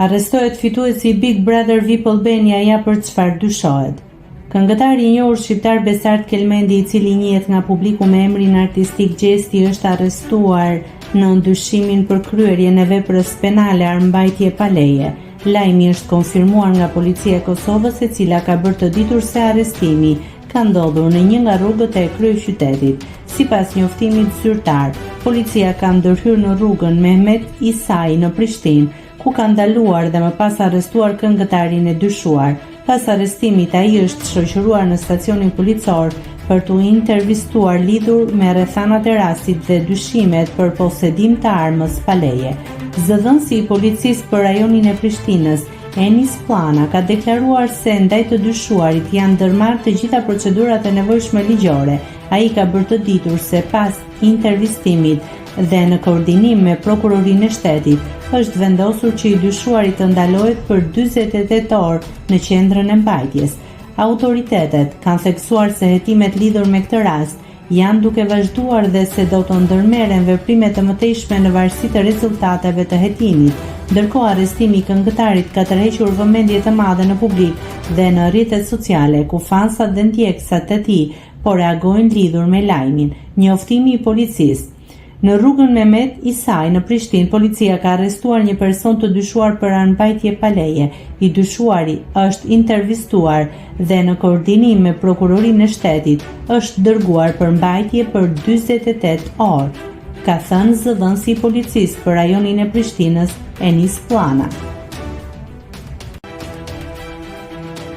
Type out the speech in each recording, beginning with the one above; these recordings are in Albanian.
Arrestohet fituesi i Big Brother VIP Albania ja për çfarë dyshohet. Këngëtari i njohur shqiptar Besart Kelmendi, i cili njihet nga publiku me emrin artistik Gjesti, është arrestuar në ndyshimin për kryerjen e veprës penale armbajtje pa leje. Lajmi është konfirmuar nga policia e Kosovës, e cila ka bërë të ditur se arrestimi ka ndodhur në një nga rrugët e kryeqytetit. Sipas njoftimit zyrtar, policia ka ndërhyrë në rrugën Mehmet Isai në Prishtinë, ku ka ndaluar dhe më pas arrestuar këngëtarin e dyshuar. Pas arrestimit, ai është shoqëruar në stacionin policor për t'u intervistuar lidhur me rrethanat e rastit dhe dyshimet për posedim të armës pa leje. Zëdhënësi i policisë për rajonin e Prishtinës, Enis Plana, ka deklaruar se ndaj të dyshuarit janë ndërmarrë të gjitha procedurat e nevojshme ligjore. Ai ka bërë të ditur se pas intervistimit dhe në koordinim me prokurorinë e shtetit, është vendosur që i dyshuarit të ndalohet për 48 orë në qendrën e mbajtjes. Autoritetet kanë theksuar se hetimet lidhur me këtë rast janë duke vazhduar dhe se do të ndërmerren veprime të mëtejshme në varësi të rezultateve të hetimit. Ndërkohë, arrestimi i këngëtarit ka tërhequr vëmendje të madhe në publik dhe në rrjetet sociale, ku fansat dhe ndjekësat e tij po reagojnë lidhur me lajmin. Njoftimi i policisë. Në rrugën Mehmet Isai në Prishtinë, policia ka arrestuar një person të dyshuar për armbajtje pa leje. I dyshuari është intervistuar dhe në koordinim me prokurorinë e shtetit është dërguar për mbajtje për 48 orë, ka thënë zëdhënësi i policisë për rajonin e Prishtinës, Enis Plana.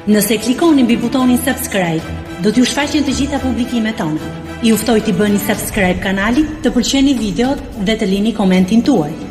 Nëse klikoni mbi butonin subscribe, do t'ju shfaqen të gjitha publikimet tona. Ju ftoj t'i bëni subscribe kanalit, të pëlqeni videot dhe të lini komentin tuaj.